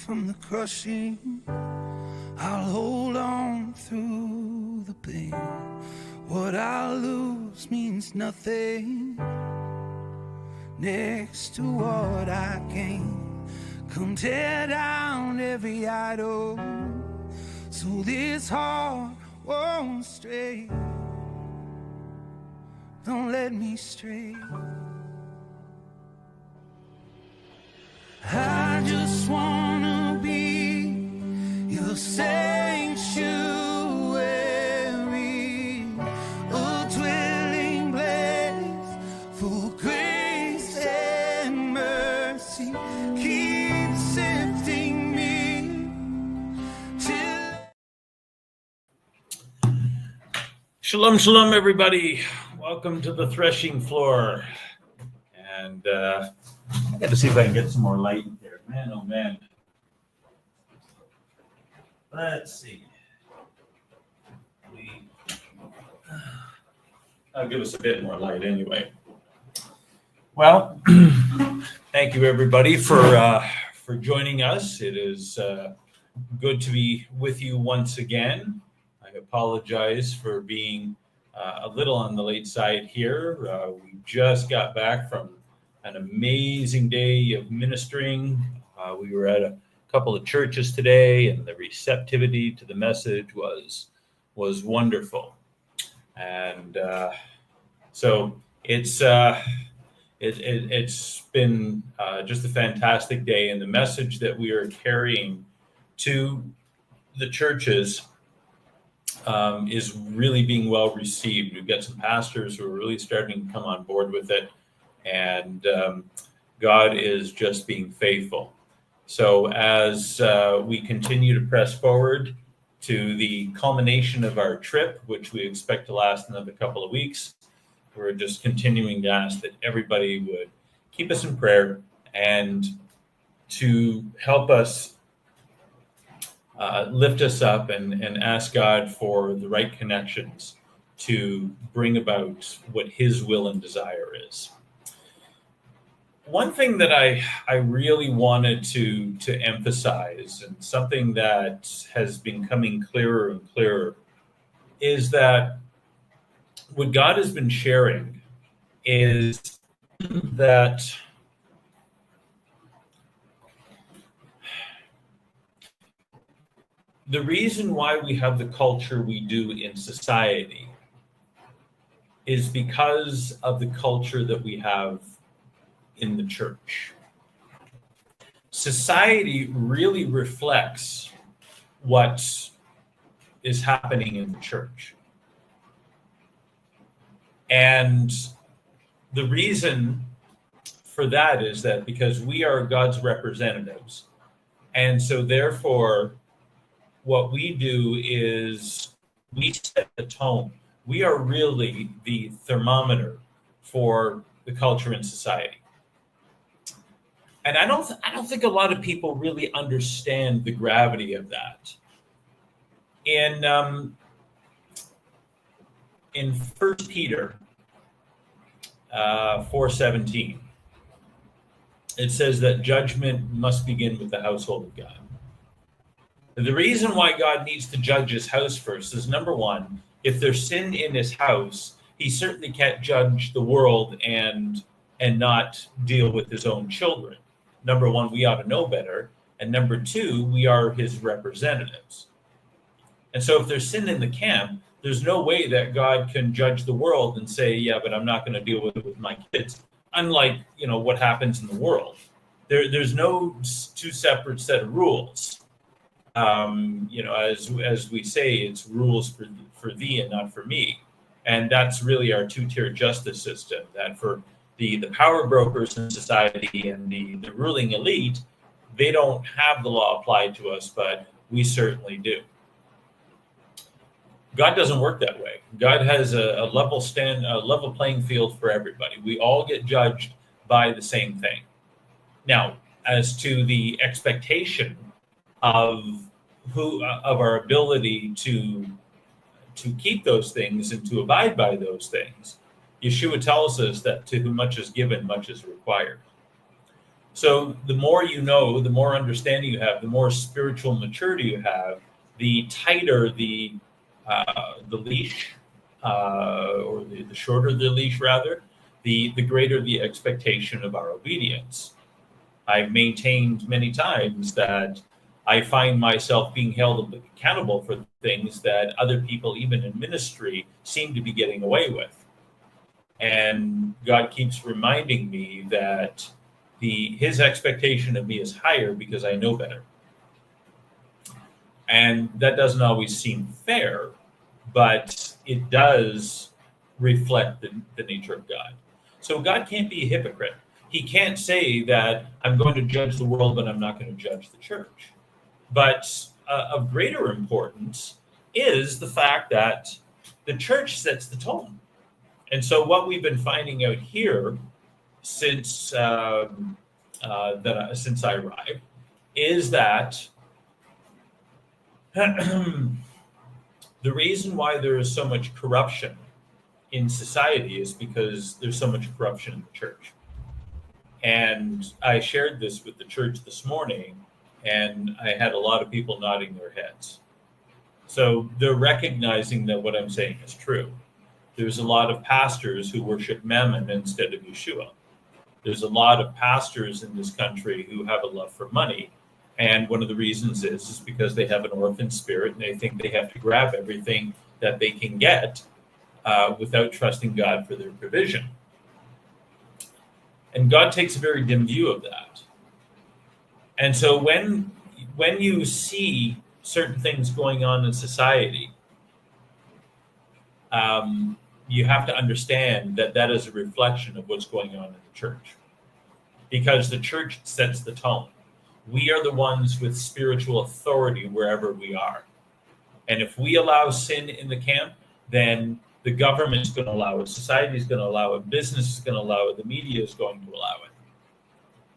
from the crushing. I'll hold on through the pain. What I lose means nothing next to what I gain. Come tear down every idol so this heart won't stray. Don't let me stray. I just wanna be your sanctuary, a dwelling place for grace and mercy. Keep sifting me till. Shalom, shalom, everybody. Welcome to the Threshing Floor. And I got to see if I can get some more light there. Man, oh man. Let's see. I'll give us a bit more light anyway. Well, thank you everybody for joining us. It is good to be with you once again. I apologize for being a little on the late side here. We just got back from an amazing day of ministering. We were at a couple of churches today, and the receptivity to the message was wonderful. And so it's been just a fantastic day, and the message that we are carrying to the churches is really being well received. We've got some pastors who are really starting to come on board with it, and God is just being faithful. So as we continue to press forward to the culmination of our trip, which we expect to last another couple of weeks, we're just continuing to ask that everybody would keep us in prayer and to help us lift us up and ask God for the right connections to bring about what His will and desire is. One thing that I really wanted to emphasize, and something that has been coming clearer and clearer, is that what God has been sharing is that the reason why we have the culture we do in society is because of the culture that we have in the church. Society really reflects what is happening in the church. And the reason for that is that because we are God's representatives, and so therefore what we do is we set the tone. We are really the thermometer for the culture in society. And I don't think a lot of people really understand the gravity of that. In 1 Peter 4:17, it says that judgment must begin with the household of God. The reason why God needs to judge his house first is, number one, if there's sin in his house, he certainly can't judge the world and not deal with his own children. Number one, we ought to know better. And number two, we are his representatives. And so if there's sin in the camp, there's no way that God can judge the world and say, yeah, but I'm not going to deal with it with my kids. Unlike, what happens in the world. There's no two separate set of rules. As we say, it's rules for thee and not for me. And that's really our two-tier justice system, that for the power brokers in society and the ruling elite, they don't have the law applied to us, but we certainly do. God doesn't work that way. God has a level playing field for everybody. We all get judged by the same thing. Now, as to the expectation of our ability to keep those things and to abide by those things, Yeshua tells us that to whom much is given, much is required. So the more you know, the more understanding you have, the more spiritual maturity you have, the tighter the leash, or the shorter the leash rather, the greater the expectation of our obedience. I've maintained many times that I find myself being held accountable for things that other people, even in ministry, seem to be getting away with. And God keeps reminding me that his expectation of me is higher because I know better. And that doesn't always seem fair, but it does reflect the nature of God. So God can't be a hypocrite. He can't say that I'm going to judge the world, but I'm not going to judge the church. But of greater importance is the fact that the church sets the tone. And so what we've been finding out here since I arrived is that the reason why there is so much corruption in society is because there's so much corruption in the church. And I shared this with the church this morning, and I had a lot of people nodding their heads. So they're recognizing that what I'm saying is true. There's a lot of pastors who worship Mammon instead of Yeshua. There's a lot of pastors in this country who have a love for money. And one of the reasons is because they have an orphan spirit and they think they have to grab everything that they can get without trusting God for their provision. And God takes a very dim view of that. And so when you see certain things going on in society, you have to understand that that is a reflection of what's going on in the church. Because the church sets the tone. We are the ones with spiritual authority wherever we are. And if we allow sin in the camp, then the government's going to allow it, society is going to allow it, business is going to allow it, the media is going to allow it.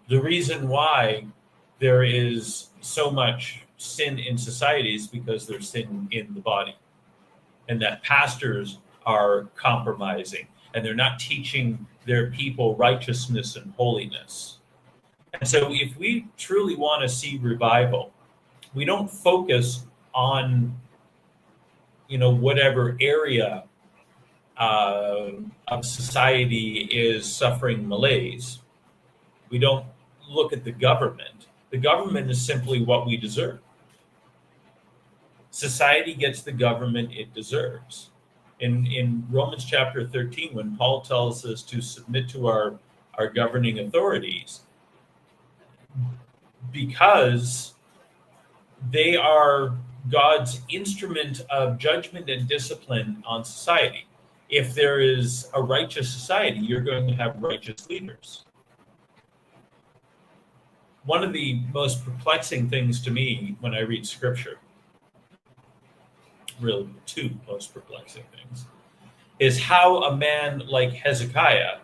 The reason why there is so much sin in society is because there's sin in the body. And that pastors are compromising and they're not teaching their people righteousness and holiness. And so if we truly want to see revival, we don't focus on, whatever area of society is suffering malaise. We don't look at the government. The government is simply what we deserve. Society gets the government it deserves. In Romans chapter 13, when Paul tells us to submit to our governing authorities, because they are God's instrument of judgment and discipline on society. If there is a righteous society, you're going to have righteous leaders. One of the most perplexing things to me when I read scripture, really two most perplexing things, is how a man like Hezekiah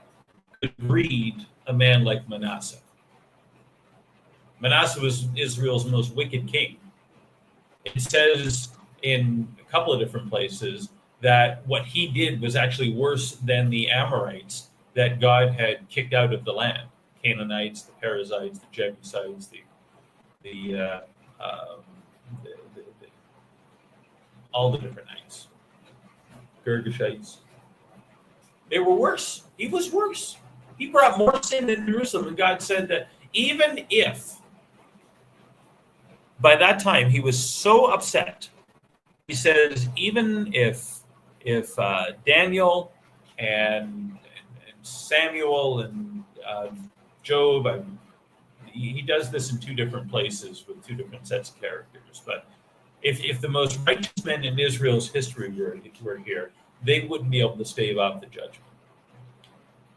could breed a man like Manasseh. Manasseh was Israel's most wicked king. It says in a couple of different places that what he did was actually worse than the Amorites that God had kicked out of the land. Canaanites, the Perizzites, the Jebusites, all the different ites, Girgashites. They were worse. He was worse. He brought more sin in Jerusalem, and God said that even if by that time he was so upset, he says, even if Daniel and Samuel and Job, he does this in two different places with two different sets of characters, but if the most righteous men in Israel's history were here, they wouldn't be able to stave off the judgment.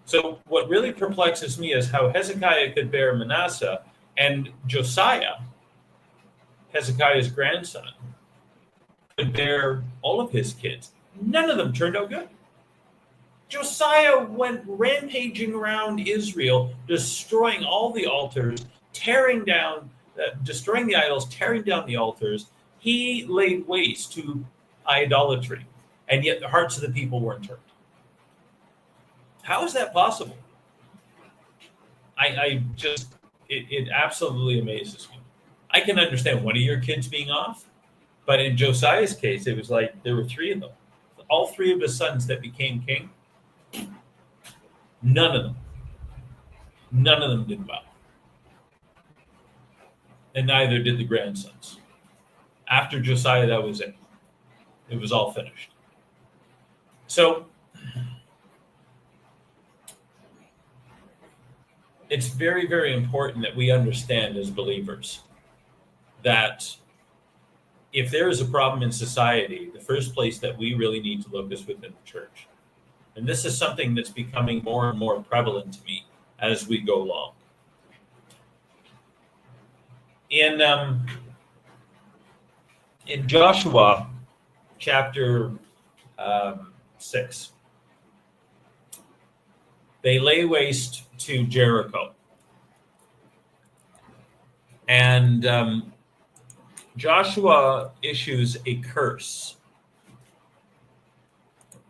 So what really perplexes me is how Hezekiah could bear Manasseh, and Josiah, Hezekiah's grandson, could bear all of his kids. None of them turned out good. Josiah went rampaging around Israel, destroying all the altars, destroying the idols, tearing down the altars. He laid waste to idolatry, and yet the hearts of the people weren't turned. How is that possible? I just it absolutely amazes me. I can understand one of your kids being off, but in Josiah's case, it was like there were three of them. All three of his sons that became king, none of them did well. And neither did the grandsons. After Josiah, that was it. It was all finished. So it's very, very important that we understand as believers that if there is a problem in society, the first place that we really need to look is within the church. And this is something that's becoming more and more prevalent to me as we go along. In Joshua chapter 6, they lay waste to Jericho. And Joshua issues a curse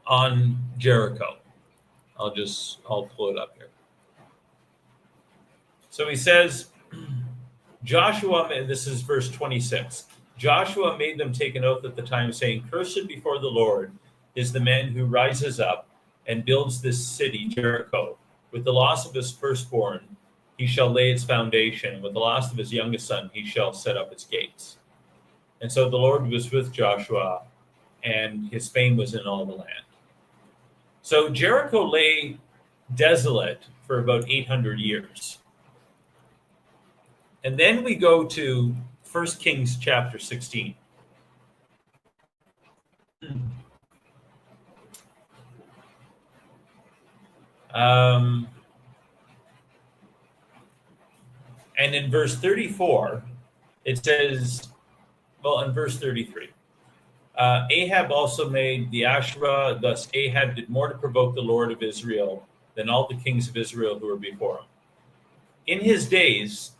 on Jericho. I'll pull it up here. So he says, Joshua, this is verse 26. Joshua made them take an oath at the time, saying, "Cursed before the Lord is the man who rises up and builds this city, Jericho. With the loss of his firstborn, he shall lay its foundation. With the loss of his youngest son, he shall set up its gates." And so the Lord was with Joshua, and his fame was in all the land. So Jericho lay desolate for about 800 years. And then we go to 1 Kings chapter 16. And in verse 34, it says, well, in verse 33, Ahab also made the Asherah. Thus Ahab did more to provoke the Lord of Israel than all the kings of Israel who were before him. In his days,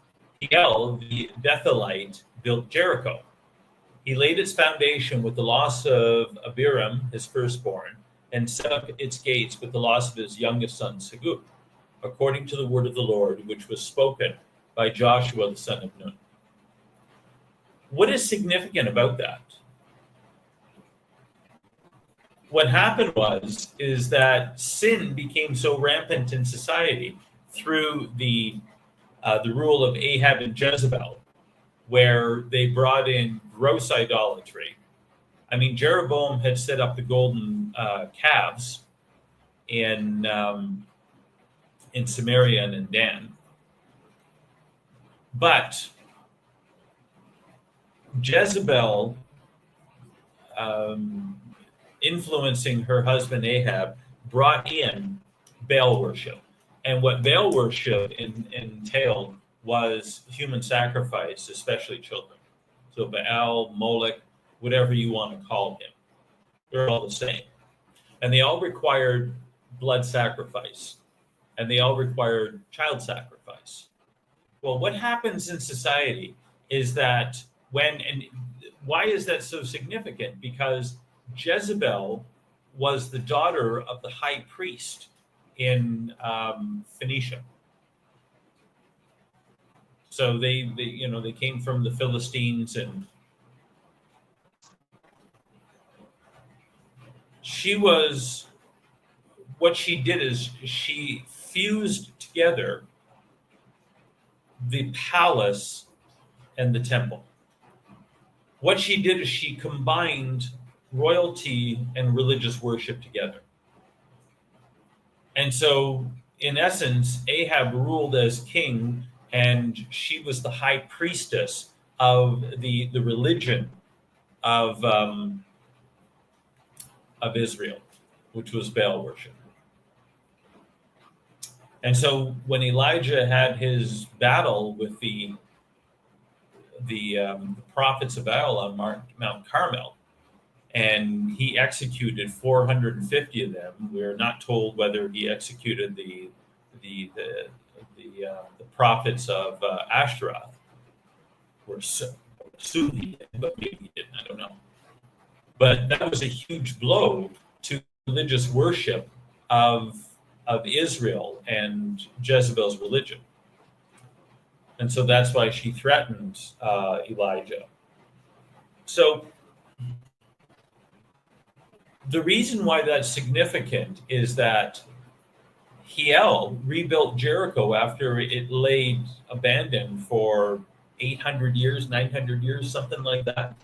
Hiel, the Bethelite, built Jericho. He laid its foundation with the loss of Abiram, his firstborn, and set up its gates with the loss of his youngest son, Segub, according to the word of the Lord, which was spoken by Joshua the son of Nun. What is significant about that? What happened is that sin became so rampant in society through the rule of Ahab and Jezebel, where they brought in gross idolatry. I mean, Jeroboam had set up the golden calves in Samaria and in Dan. But Jezebel, influencing her husband Ahab, brought in Baal worship. And what Baal worship entailed was human sacrifice, especially children. So Baal, Molech, whatever you want to call him, they're all the same. And they all required blood sacrifice. And they all required child sacrifice. Well, what happens in society is that and why is that so significant? Because Jezebel was the daughter of the high priest in Phoenicia. So they came from the Philistines, and what she did is she fused together the palace and the temple. What she did is she combined royalty and religious worship together. And so, in essence, Ahab ruled as king, and she was the high priestess of the religion of Israel, which was Baal worship. And so, when Elijah had his battle with the prophets of Baal on Mount Carmel, and he executed 450 of them. We're not told whether he executed the prophets of Ashtaroth. We're assuming he did, but maybe he didn't. I don't know. But that was a huge blow to religious worship of Israel and Jezebel's religion. And so that's why she threatened Elijah. So the reason why that's significant is that Hiel rebuilt Jericho after it laid abandoned for 800 years, 900 years, something like that.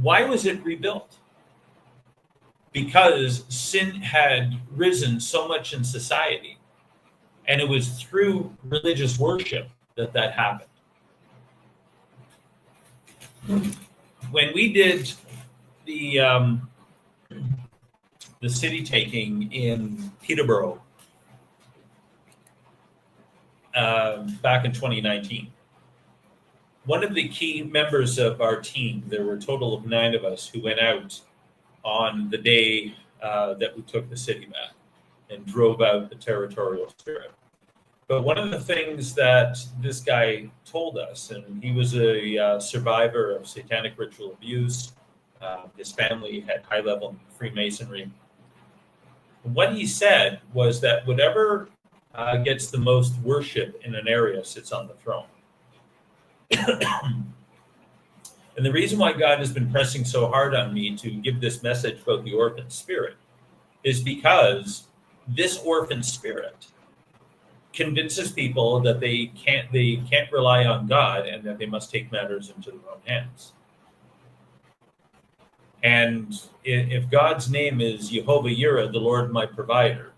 Why was it rebuilt? Because sin had risen so much in society, and it was through religious worship that happened. When we did the city taking in Peterborough back in 2019, one of the key members of our team, there were a total of 9 of us who went out on the day that we took the city back and drove out the territorial spirit. But one of the things that this guy told us, and he was a survivor of satanic ritual abuse, his family had high-level Freemasonry. What he said was that whatever gets the most worship in an area sits on the throne. And the reason why God has been pressing so hard on me to give this message about the orphan spirit is because this orphan spirit convinces people that they can't rely on God and that they must take matters into their own hands. And if God's name is Jehovah Jireh, the Lord my provider,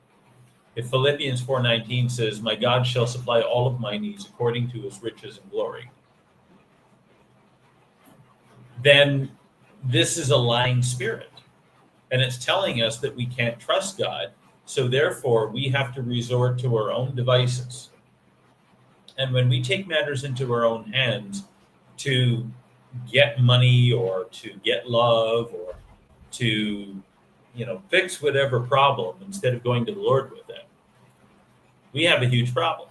if Philippians 4:19 says, my God shall supply all of my needs according to his riches and glory, then this is a lying spirit. And it's telling us that we can't trust God. So therefore, we have to resort to our own devices. And when we take matters into our own hands to get money or to get love or to, fix whatever problem instead of going to the Lord with it, we have a huge problem.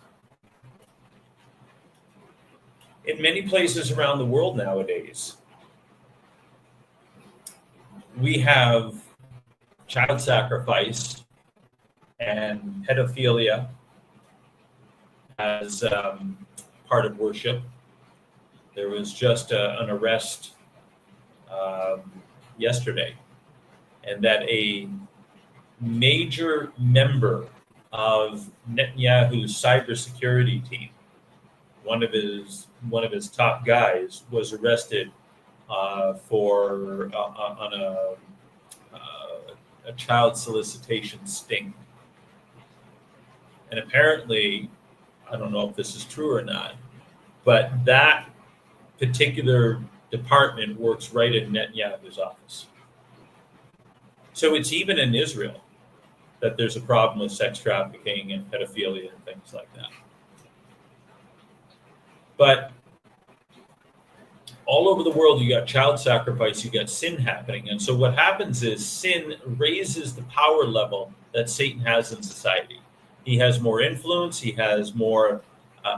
In many places around the world nowadays, we have child sacrifice and pedophilia as part of worship. There was just an arrest yesterday, and that a major member of Netanyahu's cybersecurity team, one of his top guys, was arrested for on a child solicitation sting. And apparently, I don't know if this is true or not, but that particular department works right in Netanyahu's office. So it's even in Israel that there's a problem with sex trafficking and pedophilia and things like that. But all over the world, you got child sacrifice, you got sin happening. And so what happens is sin raises the power level that Satan has in society. He has more influence, he has more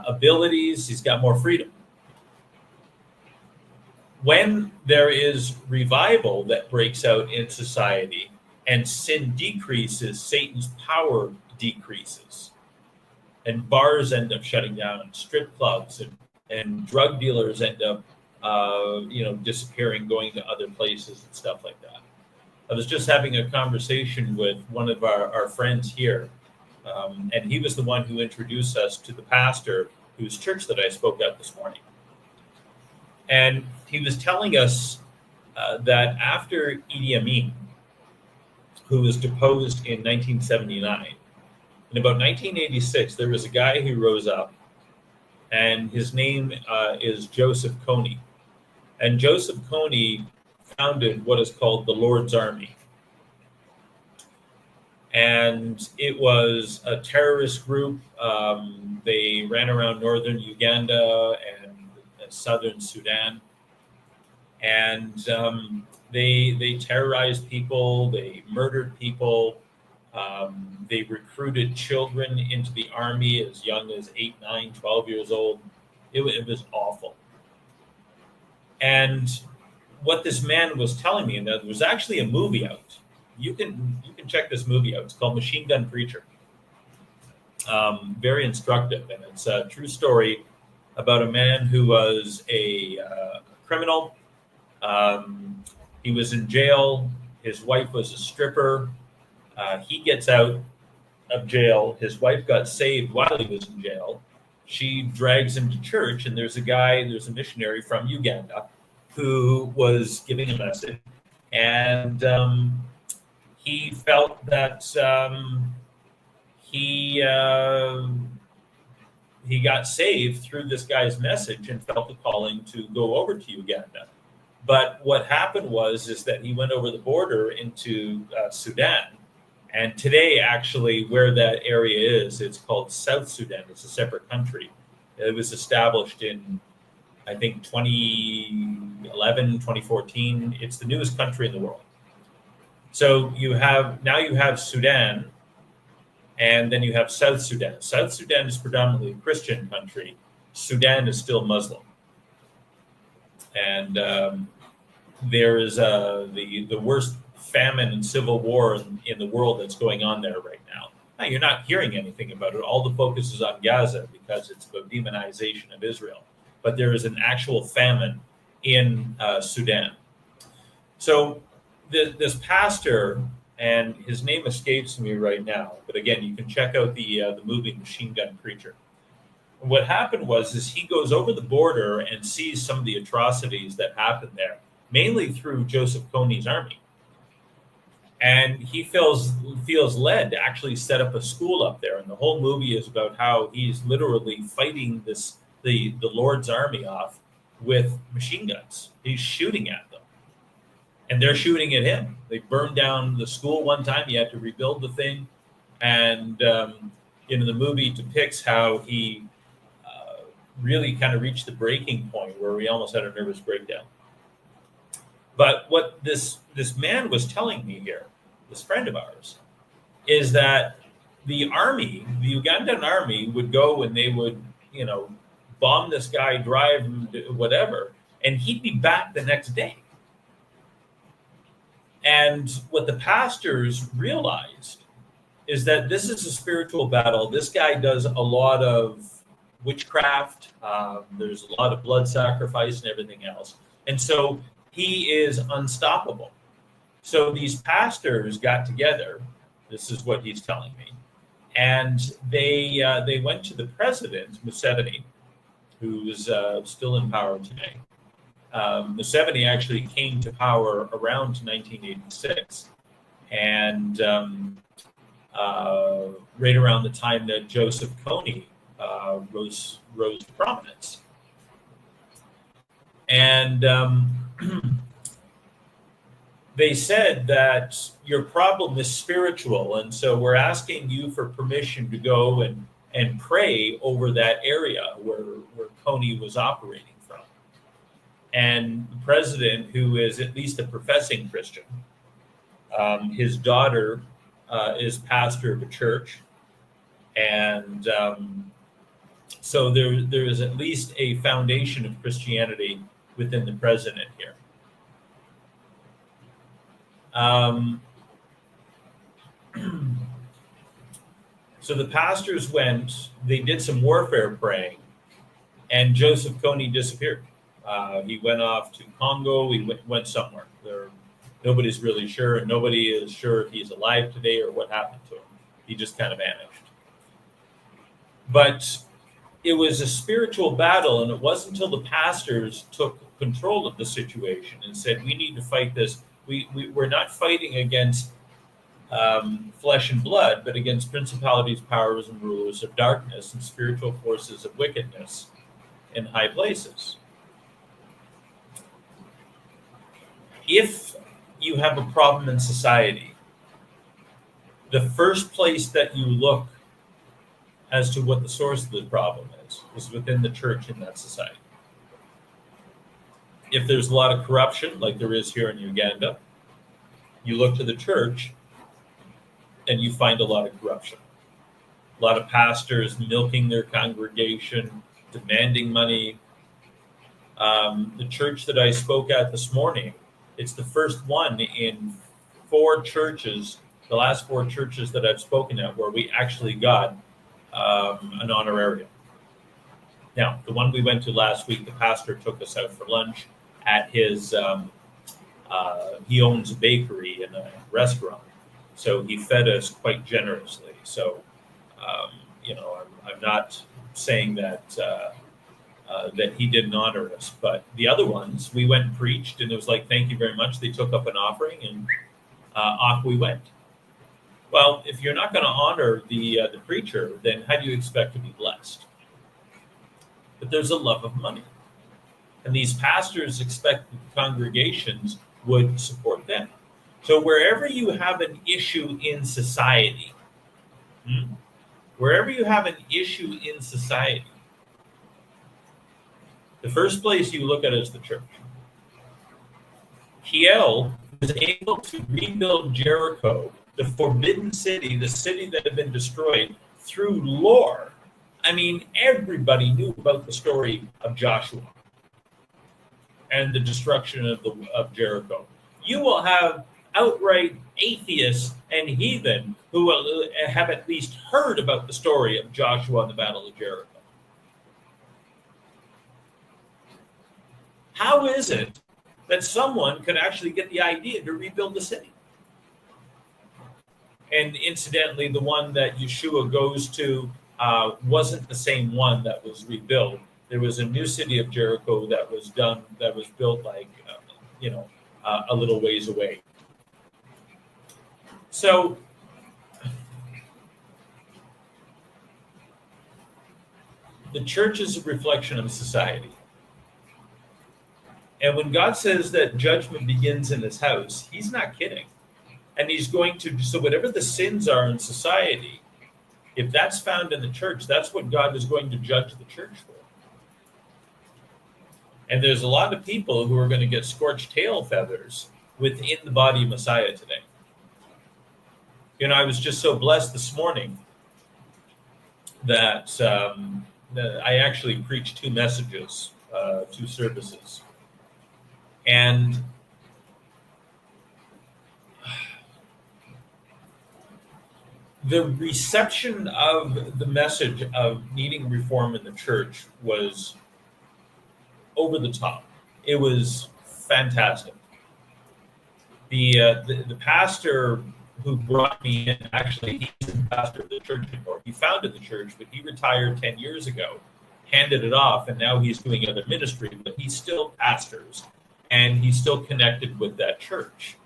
abilities, he's got more freedom. When there is revival that breaks out in society and sin decreases, Satan's power decreases. And bars end up shutting down, and strip clubs and drug dealers end up disappearing, going to other places and stuff like that. I was just having a conversation with one of our friends here, and he was the one who introduced us to the pastor whose church that I spoke at this morning. And he was telling us that after Idi Amin, who was deposed in 1979, in about 1986, there was a guy who rose up, and his name is Joseph Kony. And Joseph Kony founded what is called the Lord's Army. And it was a terrorist group. They ran around northern Uganda and southern Sudan. And they terrorized people. They murdered people. They recruited children into the army as young as 8, 9, 12 years old. It was awful. And what this man was telling me, and there was actually a movie out. You can check this movie out. It's called Machine Gun Preacher. Very instructive, and it's a true story about a man who was a criminal. He was in jail. His wife was a stripper. He gets out of jail. His wife got saved while he was in jail. She drags him to church, and there's a missionary from Uganda who was giving a message, and he felt that he got saved through this guy's message and felt the calling to go over to Uganda. But what happened is that he went over the border into Sudan. And today, actually, where that area is, it's called South Sudan. It's a separate country. It was established in, I think, 2011, 2014. It's the newest country in the world. So you have Sudan, and then you have South Sudan. South Sudan is predominantly a Christian country. Sudan is still Muslim. And there is the worst famine and civil war in the world that's going on there right now. Now, you're not hearing anything about it. All the focus is on Gaza because it's about demonization of Israel. But there is an actual famine in Sudan. So this pastor, and his name escapes me right now, but again, you can check out the movie Machine Gun Preacher. What happened is he goes over the border and sees some of the atrocities that happened there, mainly through Joseph Kony's army. And he feels led to actually set up a school up there. And the whole movie is about how he's literally fighting the Lord's army off with machine guns. He's shooting at them. And they're shooting at him. They burned down the school one time. He had to rebuild the thing. And the movie depicts how he really kind of reached the breaking point where he almost had a nervous breakdown. But what this man was telling me here, this friend of ours, is that the Ugandan army would go and they would, bomb this guy, drive him, whatever, and he'd be back the next day. And what the pastors realized is that this is a spiritual battle. This guy does a lot of witchcraft. There's a lot of blood sacrifice and everything else. And so he is unstoppable. So these pastors got together. This is what he's telling me. And they went to the president, Museveni, who's still in power today. Museveni actually came to power around 1986. And right around the time that Joseph Kony rose to prominence. And they said that your problem is spiritual, and so we're asking you for permission to go and pray over that area where Kony was operating from. And the president, who is at least a professing Christian, his daughter is pastor of a church, and so there is at least a foundation of Christianity within the president here. So the pastors went, they did some warfare praying, and Joseph Kony disappeared. He went off to Congo, he went somewhere. Nobody's really sure, and nobody is sure if he's alive today or what happened to him. He just kind of vanished. But it was a spiritual battle, and it wasn't until the pastors took control of the situation and said, we need to fight this. We're not fighting against flesh and blood, but against principalities, powers, and rulers of darkness and spiritual forces of wickedness in high places. If you have a problem in society, the first place that you look as to what the source of the problem is within the church in that society. If there's a lot of corruption, like there is here in Uganda, you look to the church and you find a lot of corruption. A lot of pastors milking their congregation, demanding money. The church that I spoke at this morning, it's the first one in 4 churches, the last 4 churches that I've spoken at, where we actually got an honorarium. Now, the one we went to last week, the pastor took us out for lunch at his, he owns a bakery and a restaurant. So he fed us quite generously. So, I'm not saying that that he didn't honor us, but the other ones, we went and preached, and it was like, thank you very much. They took up an offering, and off we went. Well, if you're not going to honor the preacher, then how do you expect to be blessed? But there's a love of money. And these pastors expect that the congregations would support them. So wherever you have an issue in society, the first place you look at is the church. Hiel was able to rebuild Jericho, the forbidden city, the city that had been destroyed, through lore. I mean, everybody knew about the story of Joshua and the destruction of Jericho. You will have outright atheists and heathen who will have at least heard about the story of Joshua and the Battle of Jericho. How is it that someone could actually get the idea to rebuild the city? And incidentally, the one that Yeshua goes to wasn't the same one that was rebuilt. There was a new city of Jericho that was built like, a little ways away. So the church is a reflection of society. And when God says that judgment begins in his house, he's not kidding. And he's going to, so whatever the sins are in society, if that's found in the church, that's what God is going to judge the church for. And there's a lot of people who are going to get scorched tail feathers within the body of Messiah today. I was just so blessed this morning that I actually preached 2 messages, 2 services. And the reception of the message of needing reform in the church was over the top. It was fantastic. The pastor who brought me in, actually, he's the pastor of the church anymore. He founded the church, but he retired 10 years ago, handed it off, and now he's doing other ministry, but he still pastors, and he's still connected with that church.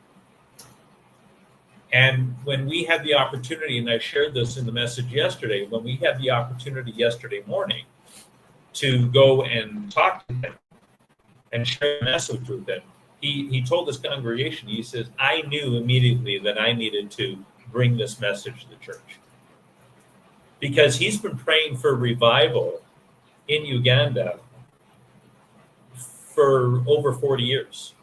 And when we had the opportunity, and I shared this in the message yesterday, when we had the opportunity yesterday morning to go and talk to him and share a message with him, he told his congregation, he says, I knew immediately that I needed to bring this message to the church. Because he's been praying for revival in Uganda for over 40 years.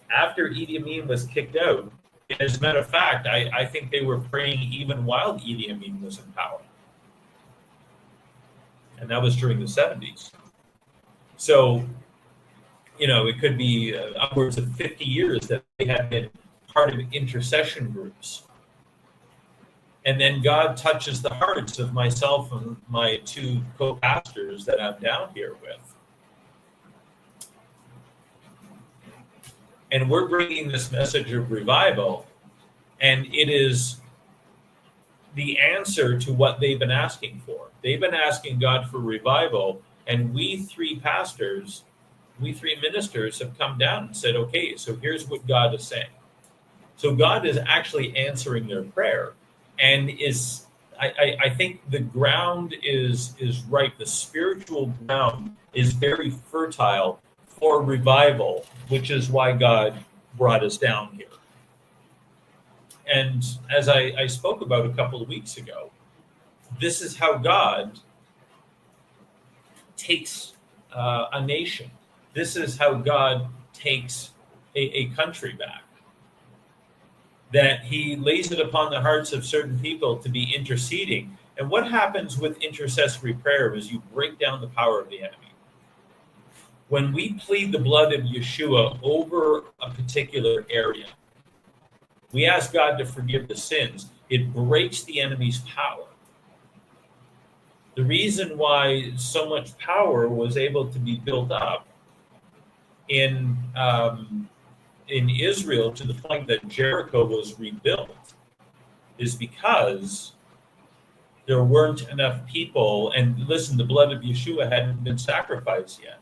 After Idi Amin was kicked out, as a matter of fact, I think they were praying even while Idi Amin was in power. And that was during the 70s. So, it could be upwards of 50 years that they had been part of intercession groups. And then God touches the hearts of myself and my 2 co-pastors that I'm down here with. And we're bringing this message of revival, and it is the answer to what they've been asking for. They've been asking God for revival, and we 3 ministers have come down and said, okay, so here's what God is saying. So God is actually answering their prayer, and I think the ground is right. The spiritual ground is very fertile for revival, which is why God brought us down here. And as I spoke about a couple of weeks ago, this is how God takes a nation. This is how God takes a country back. That he lays it upon the hearts of certain people to be interceding. And what happens with intercessory prayer is you break down the power of the enemy. When we plead the blood of Yeshua over a particular area, we ask God to forgive the sins, it breaks the enemy's power. The reason why so much power was able to be built up in Israel to the point that Jericho was rebuilt is because there weren't enough people. And listen, the blood of Yeshua hadn't been sacrificed yet.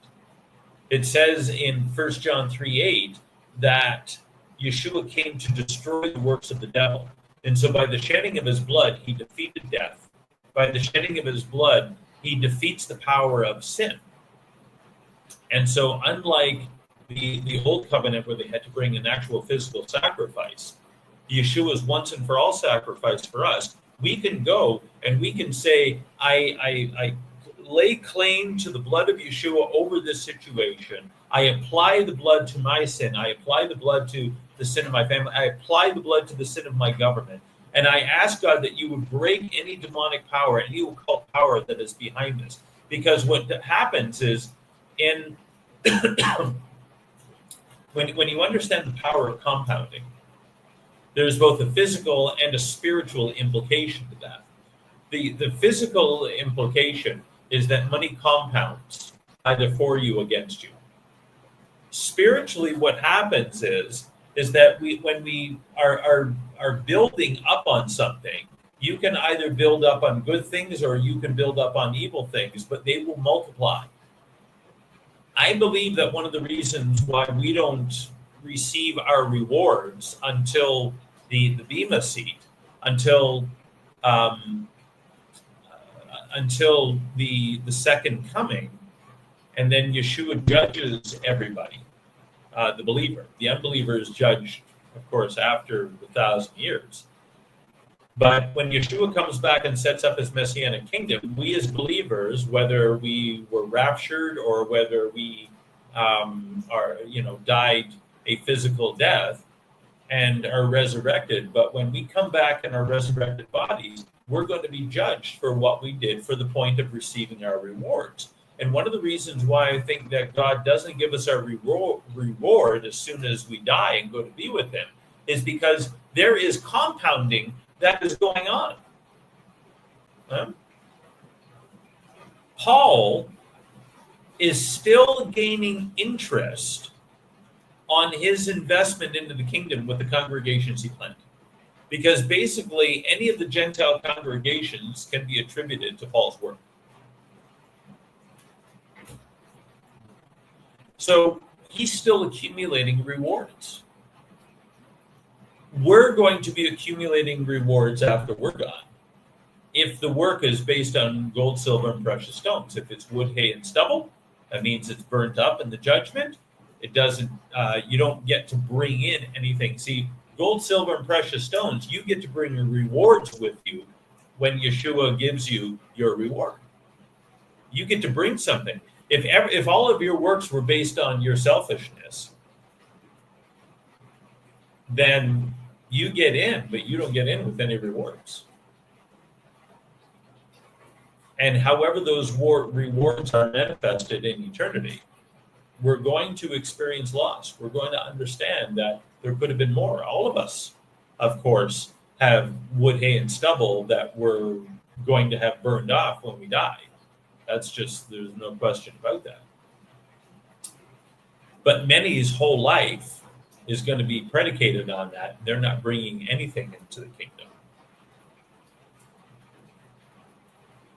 It says in 1 John 3:8 that Yeshua came to destroy the works of the devil. And so by the shedding of his blood, he defeated death. By the shedding of his blood, he defeats the power of sin. And so unlike the old covenant where they had to bring an actual physical sacrifice, Yeshua's once and for all sacrifice for us, we can go and we can say, I lay claim to the blood of Yeshua over this situation. I apply the blood to my sin. I apply the blood to the sin of my family. I apply the blood to the sin of my government. And I ask God that you would break any demonic power, any occult power that is behind this. Because what happens is, in when you understand the power of compounding, there's both a physical and a spiritual implication to that. The physical implication is that money compounds, either for you or against you. Spiritually, what happens is that when we are building up on something, you can either build up on good things or you can build up on evil things, but they will multiply. I believe that one of the reasons why we don't receive our rewards until the Bema seat, until the second coming, and then Yeshua judges everybody, the believer. The unbeliever is judged, of course, after 1,000 years. But when Yeshua comes back and sets up his Messianic kingdom, we as believers, whether we were raptured or whether we died a physical death and are resurrected, but when we come back in our resurrected bodies, we're going to be judged for what we did for the point of receiving our rewards. And one of the reasons why I think that God doesn't give us our reward as soon as we die and go to be with him is because there is compounding that is going on. Paul is still gaining interest on his investment into the kingdom with the congregations he planted. Because basically, any of the Gentile congregations can be attributed to Paul's work. So he's still accumulating rewards. We're going to be accumulating rewards after we're gone. If the work is based on gold, silver, and precious stones, if it's wood, hay, and stubble, that means it's burnt up in the judgment. It doesn't. You don't get to bring in anything. See, gold, silver, and precious stones, you get to bring your rewards with you when Yeshua gives you your reward. You get to bring something. If all of your works were based on your selfishness, then you get in, but you don't get in with any rewards. And however those rewards are manifested in eternity, we're going to experience loss. We're going to understand that there could have been more. All of us, of course, have wood, hay, and stubble that we're going to have burned off when we die. That's just, there's no question about that. But many's whole life is going to be predicated on that. They're not bringing anything into the kingdom.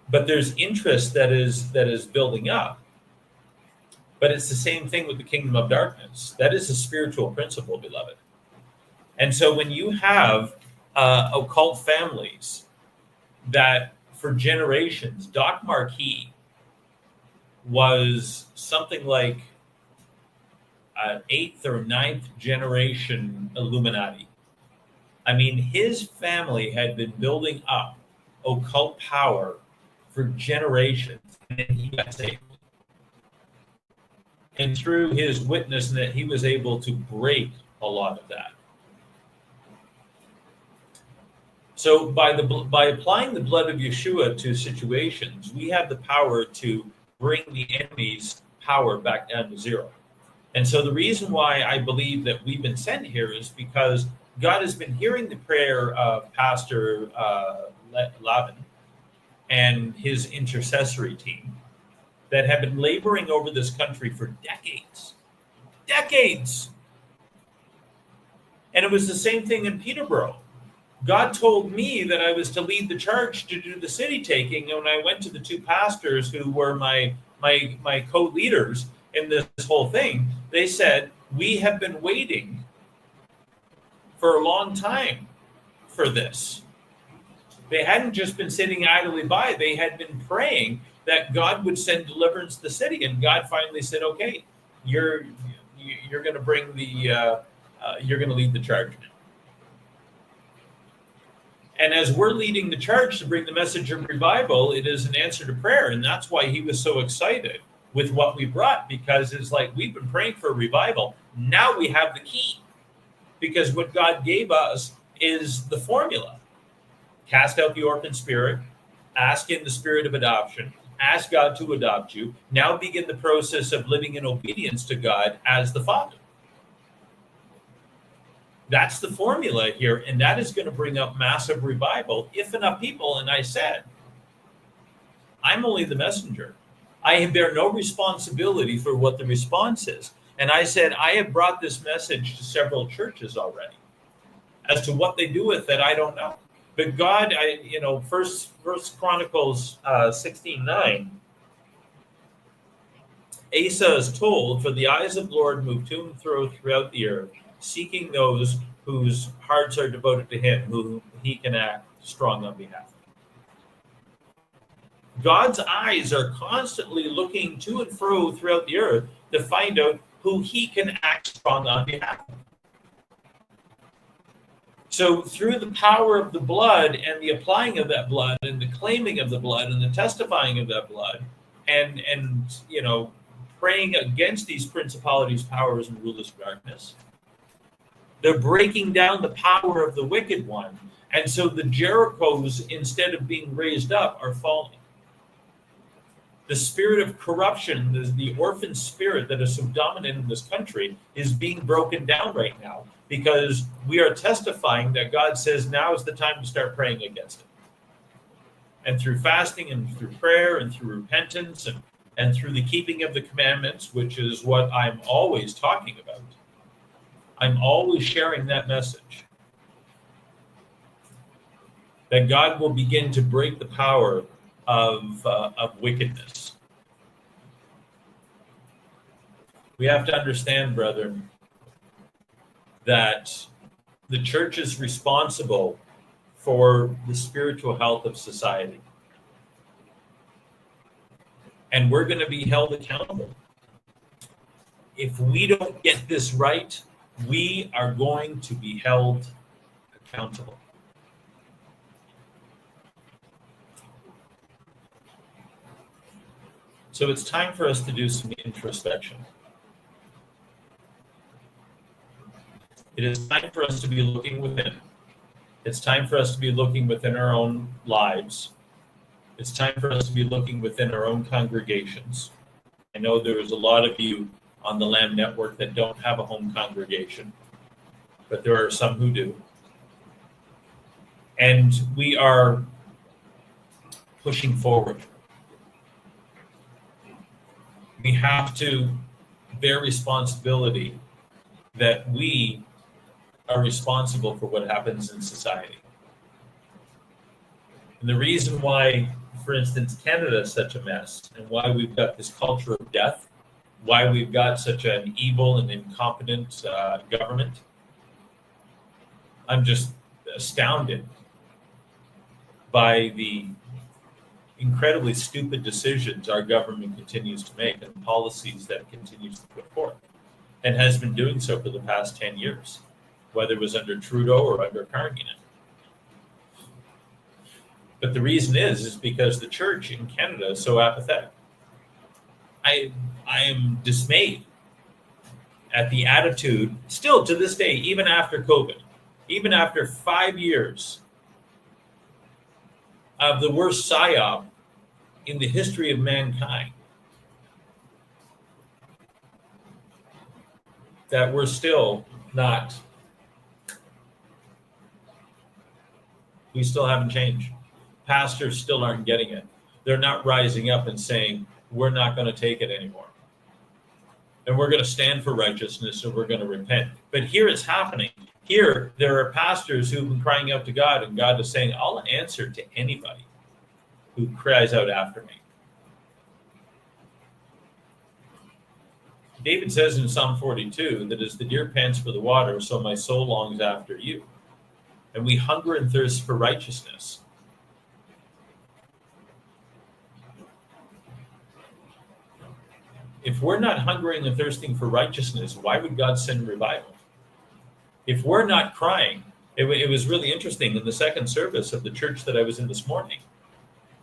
But there's interest that is building up. But it's the same thing with the kingdom of darkness. That is a spiritual principle, beloved. And so when you have occult families that for generations, Doc Marquis was something like an 8th or 9th generation Illuminati. I mean, his family had been building up occult power for generations, and then he got saved. And through his witness, that he was able to break a lot of that. So by applying the blood of Yeshua to situations, we have the power to bring the enemy's power back down to zero. And so the reason why I believe that we've been sent here is because God has been hearing the prayer of Pastor Lavin and his intercessory team that have been laboring over this country for decades. Decades. And it was the same thing in Peterborough. God told me that I was to lead the charge to do the city taking. And when I went to the two pastors who were my co-leaders in this whole thing, they said, we have been waiting for a long time for this. They hadn't just been sitting idly by. They had been praying that God would send deliverance to the city. And God finally said, okay, you're going to bring you're going to lead the charge. And as we're leading the charge to bring the message of revival, it is an answer to prayer. And that's why he was so excited with what we brought, because it's like, we've been praying for a revival. Now we have the key, because what God gave us is the formula. Cast out the orphan spirit, ask in the spirit of adoption, ask God to adopt you. Now begin the process of living in obedience to God as the Father. That's the formula here, and that is going to bring up massive revival if enough people. And I said, I'm only the messenger. I bear no responsibility for what the response is. And I said, I have brought this message to several churches already. As to what they do with it, I don't know. But God, First Chronicles 16:9, Asa is told, for the eyes of the Lord move to and fro throughout the earth, seeking those whose hearts are devoted to him, who he can act strong on behalf. God's eyes are constantly looking to and fro throughout the earth to find out who he can act strong on behalf of. So through the power of the blood and the applying of that blood and the claiming of the blood and the testifying of that blood and praying against these principalities, powers, and rulers of darkness, they're breaking down the power of the wicked one. And so the Jerichos, instead of being raised up, are falling. The spirit of corruption, the orphan spirit that is so dominant in this country, is being broken down right now, because we are testifying that God says now is the time to start praying against it. And through fasting and through prayer and through repentance and through the keeping of the commandments, which is what I'm always talking about, I'm always sharing that message, that God will begin to break the power of wickedness. We have to understand, brethren, that the church is responsible for the spiritual health of society. And we're going to be held accountable. If we don't get this right, we are going to be held accountable. So it's time for us to do some introspection. It is time for us to be looking within. It's time for us to be looking within our own lives. It's time for us to be looking within our own congregations. I know there's a lot of you on the Lamb Network that don't have a home congregation, but there are some who do. And we are pushing forward. We have to bear responsibility that we are responsible for what happens in society. And the reason why, for instance, Canada is such a mess, and why we've got this culture of death, why we've got such an evil and incompetent government, I'm just astounded by the incredibly stupid decisions our government continues to make and policies that it continues to put forth, and has been doing so for the past 10 years, whether it was under Trudeau or under Carney. But the reason is because the church in Canada is so apathetic. I am dismayed at the attitude, still to this day, even after COVID, even after 5 years of the worst psyop in the history of mankind, that we're still not, we still haven't changed. pastors still aren't getting it. They're not rising up and saying, we're not going to take it anymore. And we're going to stand for righteousness, and we're going to repent. But here it's happening. Here, there are pastors who've been crying out to God, and God is saying, I'll answer to anybody who cries out after me. David says in Psalm 42 that as the deer pants for the water, so my soul longs after you. And we hunger and thirst for righteousness. If we're not hungering and thirsting for righteousness, why would God send revival? If we're not crying, it was really interesting in the second service of the church that I was in this morning.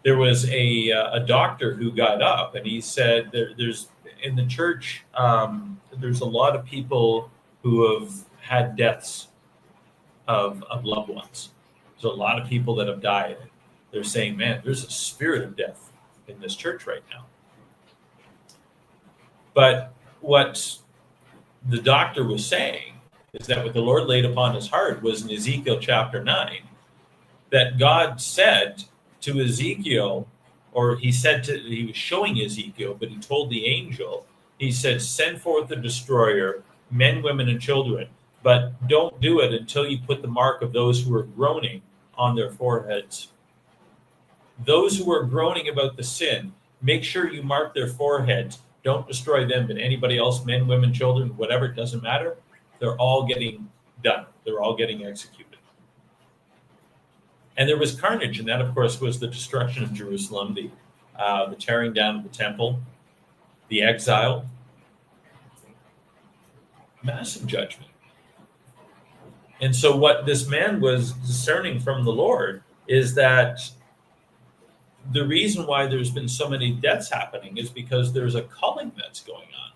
There was a doctor who got up and he said there's in the church, there's a lot of people who have had deaths of loved ones. There's a lot of people that have died. They're saying, man, there's a spirit of death in this church right now. But what the doctor was saying is that what the Lord laid upon his heart was in Ezekiel chapter 9, that God said to Ezekiel, or he was showing Ezekiel, but he told the angel, he said, send forth the destroyer, men, women, and children, but don't do it until you put the mark of those who are groaning on their foreheads. Those who are groaning about the sin, make sure you mark their foreheads. Don't destroy them, but anybody else, men, women, children, whatever, it doesn't matter. They're all getting done. They're all getting executed. And there was carnage, and that, of course, was the destruction of Jerusalem, the tearing down of the temple, the exile, massive judgment. And so what this man was discerning from the Lord is that the reason why there's been so many deaths happening is because there's a culling that's going on,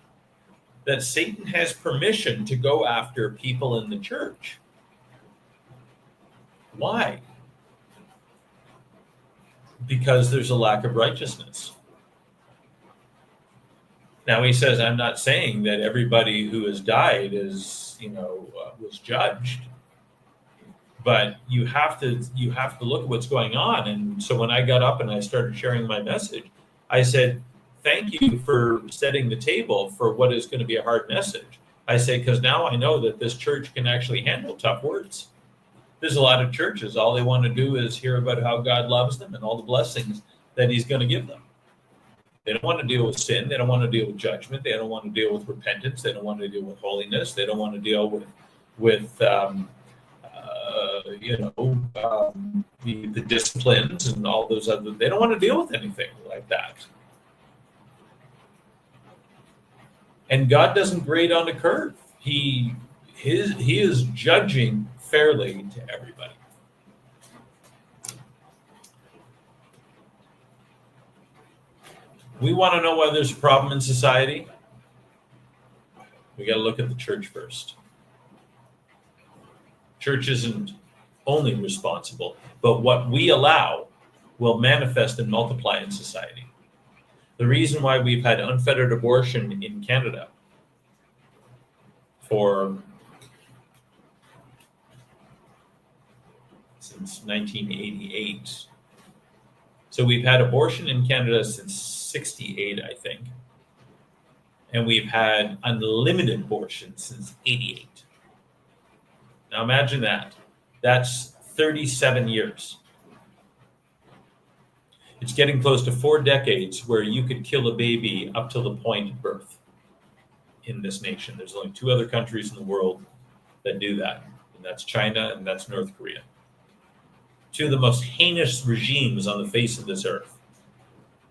that Satan has permission to go after people in the church. Why? Because there's a lack of righteousness. Now he says, I'm not saying that everybody who has died is, was judged, but you have to look at what's going on. And so when I got up and I started sharing my message, I said, thank you for setting the table for what is going to be a hard message. I say, because now I know that this church can actually handle tough words. There's a lot of churches, all they want to do is hear about how God loves them and all the blessings that he's going to give them. They don't want to deal with sin. They don't want to deal with judgment. They don't want to deal with repentance. They don't want to deal with holiness. They don't want to deal with the disciplines and all those other. They don't want to deal with anything like that. And God doesn't grade on a curve. He is judging fairly to everybody. We want to know why there's a problem in society. We got to look at the church first. Church isn't only responsible, but what we allow will manifest and multiply in society. The reason why we've had unfettered abortion in Canada since 1988. So we've had abortion in Canada since 68, I think. And we've had unlimited abortion since 88. Now imagine that. That's 37 years. It's getting close to 4 decades where you could kill a baby up till the point of birth in this nation. There's only 2 other countries in the world that do that, and that's China and that's North Korea. 2 of the most heinous regimes on the face of this earth.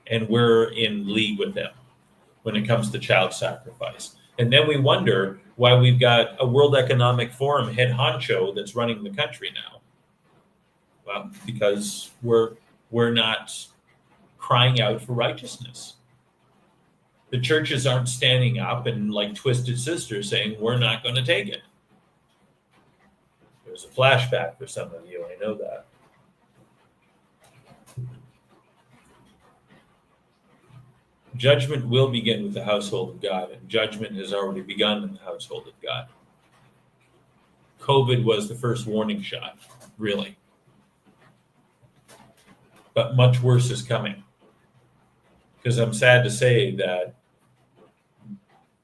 And we're in league with them when it comes to child sacrifice. And then we wonder why we've got a World Economic Forum head honcho that's running the country now. Well, because we're not crying out for righteousness. The churches aren't standing up and like Twisted Sisters saying, we're not going to take it. There's a flashback for some of you, I know that. Judgment will begin with the household of God, and judgment has already begun in the household of God. COVID was the first warning shot, really. but much worse is coming. Because I'm sad to say that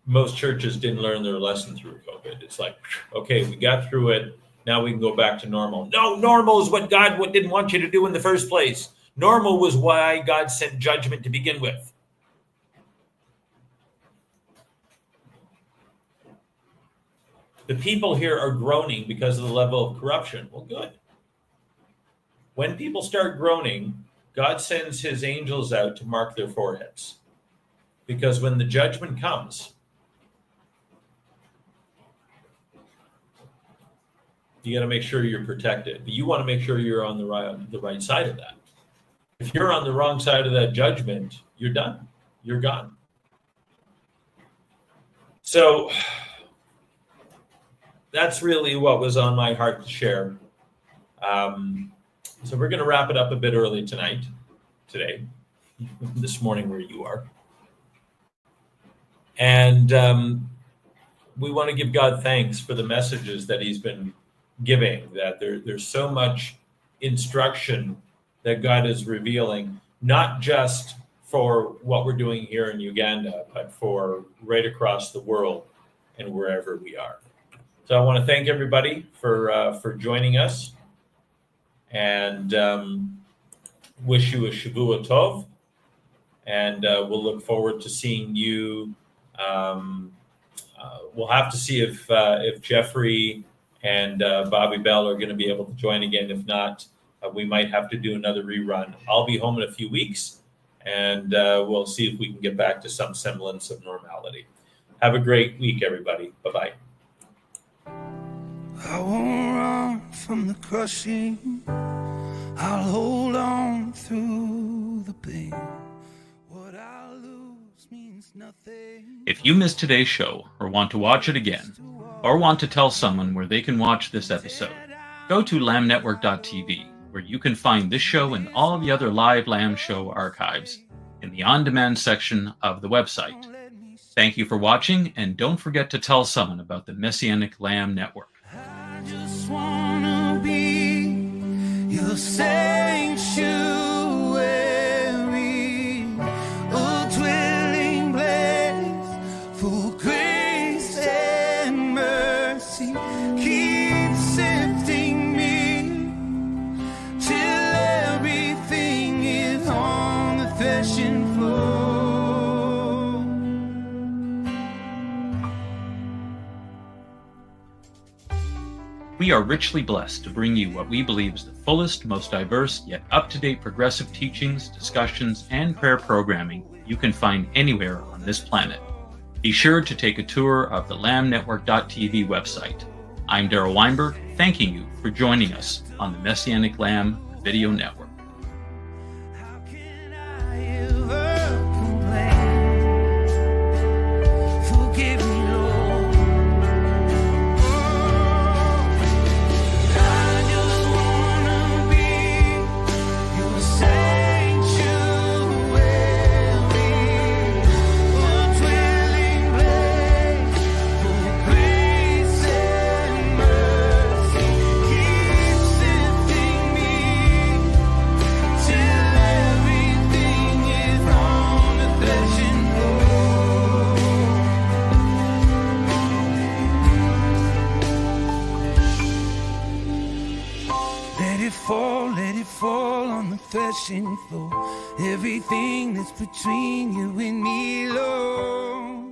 most churches didn't learn their lesson through COVID. It's like, okay, we got through it. Now we can go back to normal. No, normal is what God didn't want you to do in the first place. Normal was why God sent judgment to begin with. The people here are groaning because of the level of corruption. Well, good. When people start groaning, God sends his angels out to mark their foreheads. Because when the judgment comes, you got to make sure you're protected. But you want to make sure you're on the right side of that. If you're on the wrong side of that judgment, you're done. You're gone. So that's really what was on my heart to share. So we're going to wrap it up a bit early today, this morning where you are. And we want to give God thanks for the messages that he's been giving, that there's so much instruction that God is revealing, not just for what we're doing here in Uganda, but for right across the world and wherever we are. So I want to thank everybody for joining us, and wish you a Shavua Tov, and we'll look forward to seeing you. We'll have to see if Jeffrey and Bobby Bell are going to be able to join again. If not, we might have to do another rerun. I'll be home in a few weeks, and we'll see if we can get back to some semblance of normality. Have a great week, everybody. Bye-bye. I won't run from the crushing. I'll hold on through the pain. What I lose means nothing. If you missed today's show, or want to watch it again, or want to tell someone where they can watch this episode, go to lamnetwork.tv, where you can find this show and all the other live Lamb Show archives in the on-demand section of the website. Thank you for watching, and don't forget to tell someone about the Messianic Lamb Network. I just wanna be your sanctuary, a dwelling place for grace and mercy. Keep sifting me till everything is on the threshing floor. We are richly blessed to bring you what we believe is the fullest, most diverse, yet up-to-date progressive teachings, discussions, and prayer programming you can find anywhere on this planet. Be sure to take a tour of the lamnetwork.tv website. I'm Darryl Weinberg, thanking you for joining us on the Messianic Lamb Video Network. How can I ever complain? Forgive me, Lord. I just wanna be your sanctuary, a dwelling place for grace and mercy. Keep sifting me till everything is on the threshing floor. Let it fall on the threshing floor. Everything that's between you and me, Lord.